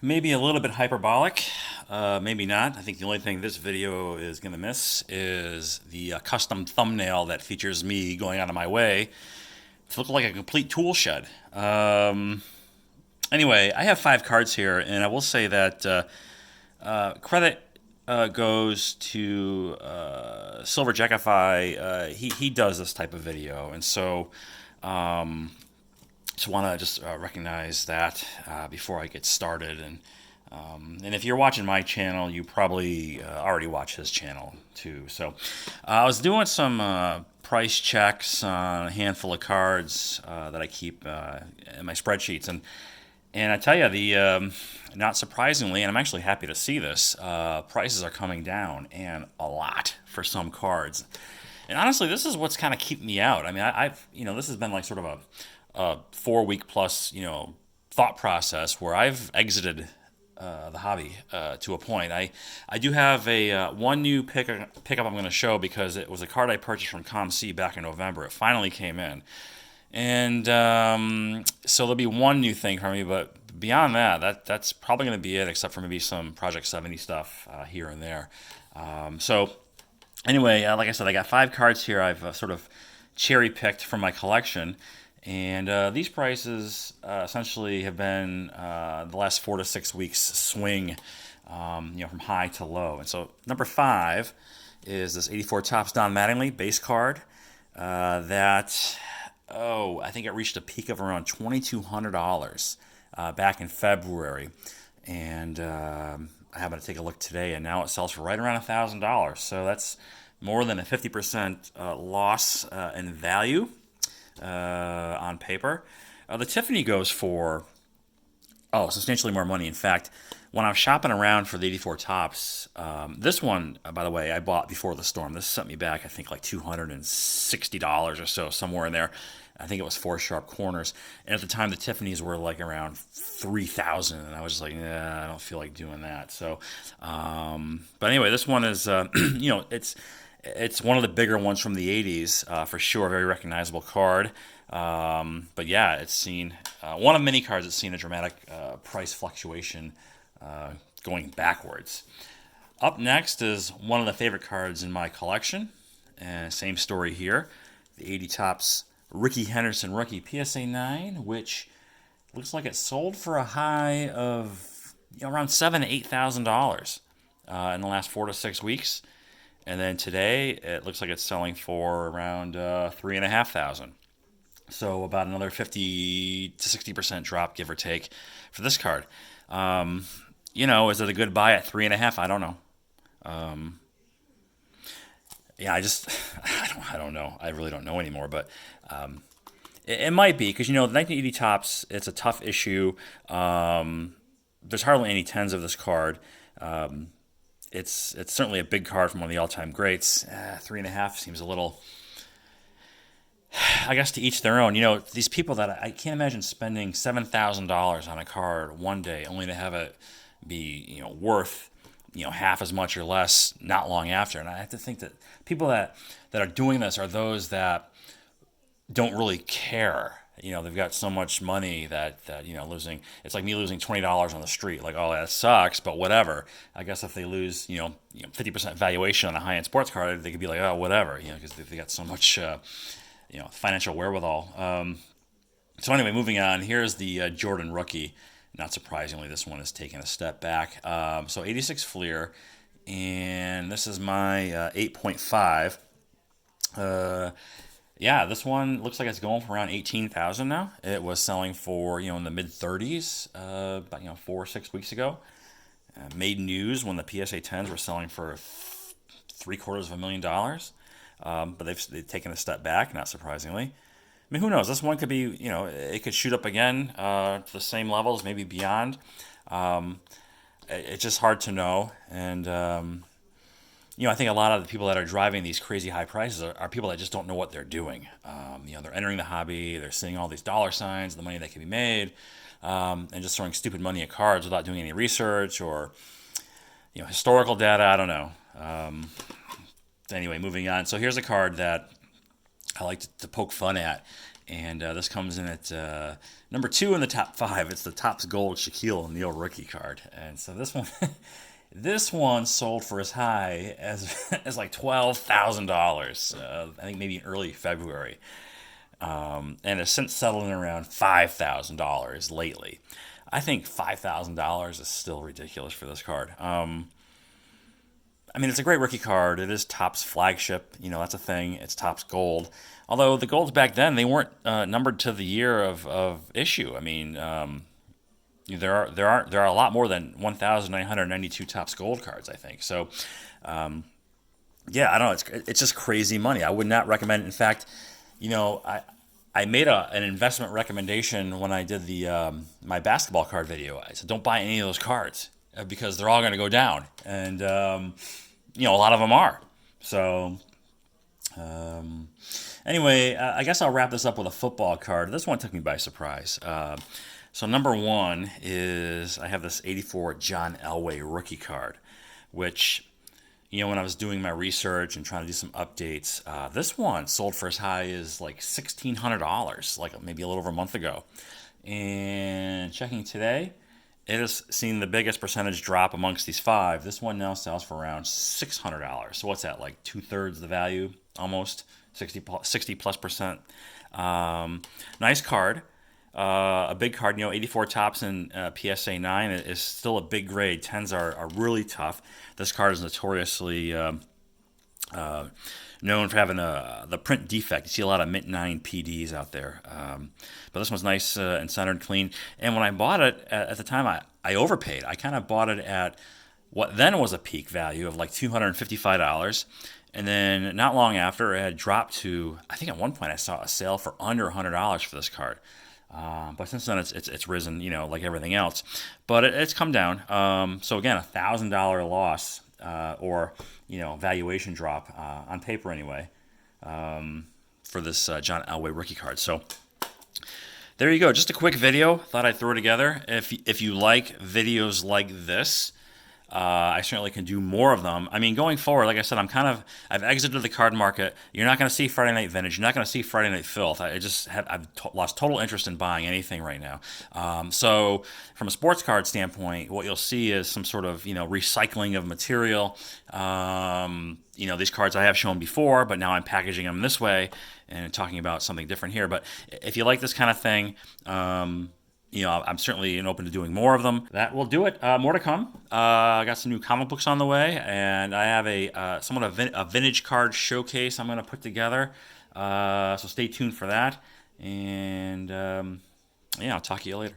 maybe a little bit hyperbolic, maybe not. I think the only thing this video is going to miss is the custom thumbnail that features me going out of my way to look like a complete tool shed. Anyway, I have 5 cards here, and I will say that credit goes to Silver Jackify. He does this type of video, and so just want to just recognize that before I get started. And if you're watching my channel, you probably already watch his channel too. So I was doing some price checks on a handful of cards that I keep in my spreadsheets, and I tell you, the not surprisingly, and I'm actually happy to see this, prices are coming down, and a lot for some cards. And honestly, this is what's kind of keeping me out. I mean, I've this has been like sort of a 4 week plus thought process where I've exited the hobby to a point. I do have a one new pickup I'm going to show because it was a card I purchased from ComC back in November. It finally came in. And so there'll be one new thing for me, but beyond that's probably going to be it, except for maybe some Project 70 stuff here and there. So anyway, like I said, I got 5 cards here. I've sort of cherry picked from my collection, and these prices essentially have been the last 4 to 6 weeks swing, from high to low. And so number 5 is this 84 Topps Don Mattingly base card that. Oh, I think it reached a peak of around $2,200 back in February, and I happened to take a look today, and now it sells for right around $1,000. So that's more than a 50% loss in value on paper. The Tiffany goes for substantially more money. In fact, when I was shopping around for the 84 Tops, this one, by the way, I bought before the storm. This sent me back, I think, like $260 or so, somewhere in there. I think it was 4 sharp corners. And at the time, the Tiffany's were like around 3,000, and I was just like, nah, I don't feel like doing that. So, but anyway, this one is, it's one of the bigger ones from the 80s, for sure. Very recognizable card. But yeah, it's seen one of many cards that's seen a dramatic price fluctuation going backwards. Up next is one of the favorite cards in my collection, and same story here. The 80 Topps Ricky Henderson rookie PSA 9, which looks like it sold for a high of around $7,000 to $8,000 in the last 4 to 6 weeks. And then today, it looks like it's selling for around $3,500. So about another 50 to 60% drop, give or take, for this card. Is it a good buy at 3.5? I don't know. Yeah, I don't know. I really don't know anymore. But it might be because the 1980 Topps, it's a tough issue. There's hardly any tens of this card. It's certainly a big card from one of the all-time greats. 3.5 seems a little. I guess to each their own. These people that I can't imagine spending $7,000 on a card one day only to have it be, worth, half as much or less not long after. And I have to think that people that are doing this are those that don't really care. They've got so much money that losing. It's like me losing $20 on the street. Like, oh, that sucks, but whatever. I guess if they lose, 50% valuation on a high-end sports card, they could be like, oh, whatever. Because they got so much. Financial wherewithal. So anyway, moving on. Here's the Jordan rookie. Not surprisingly, this one is taking a step back. So 86 Fleer, and this is my 8.5. Yeah, this one looks like it's going for around 18,000 now. It was selling for in the mid 30s about 4 or 6 weeks ago. Made news when the PSA 10s were selling for $750,000. But they've taken a step back, not surprisingly. I mean, who knows? This one could be, it could shoot up again to the same levels, maybe beyond. It's just hard to know. And, I think a lot of the people that are driving these crazy high prices are people that just don't know what they're doing. They're entering the hobby, they're seeing all these dollar signs, the money that can be made, and just throwing stupid money at cards without doing any research or, historical data. I don't know. Anyway, moving on. So here's a card that I like to poke fun at, And this comes in at number 2 in the top 5. It's the Topps Gold Shaquille O'Neal rookie card. And so this one, this one sold for as high as as like $12,000. I think maybe in early February, and has since settled in around $5,000 lately. I think $5,000 is still ridiculous for this card. I mean, it's a great rookie card. It is Topps flagship. You know, that's a thing. It's Topps Gold. Although the golds back then, they weren't numbered to the year of issue. I mean, there are a lot more than 1,992 Topps Gold cards, I think. So, yeah, I don't know. It's just crazy money. I would not recommend it. In fact, you know, I made an investment recommendation when I did the my basketball card video. I said, don't buy any of those cards because they're all going to go down, and you know, a lot of them are. So anyway, I guess I'll wrap this up with a football card. This one took me by surprise. So number 1 is I have this '84 John Elway rookie card, which, you know, when I was doing my research and trying to do some updates, this one sold for as high as like $1,600, like maybe a little over a month ago. And checking today, it has seen the biggest percentage drop amongst these 5. This one now sells for around $600. So what's that, like 2/3 the value, almost 60 plus percent. Nice card. A big card, you know, 84 Topps and PSA 9 is still a big grade. 10s are really tough. This card is notoriously known for having the print defect. You see a lot of Mint 9 PDs out there. But this one's nice and centered, clean. And when I bought it, at the time, I overpaid. I kind of bought it at what then was a peak value of like $255. And then not long after, it had dropped to, I think at one point I saw a sale for under $100 for this card. But since then, it's risen, you know, like everything else. But it's come down. So again, $1,000 loss or, you know, valuation drop on paper anyway for this John Elway rookie card. So there you go. Just a quick video. Thought I'd throw together. If you like videos like this, I certainly can do more of them. I mean, going forward, like I said, I've exited the card market. You're not going to see Friday Night Vintage. You're not going to see Friday Night Filth. I've lost total interest in buying anything right now. So from a sports card standpoint, what you'll see is some sort of, you know, recycling of material. You know, these cards I have shown before, but now I'm packaging them this way and talking about something different here. But if you like this kind of thing, you know, I'm certainly open to doing more of them. That will do it. More to come. I got some new comic books on the way, and I have a vintage card showcase I'm going to put together. So stay tuned for that. And yeah, I'll talk to you later.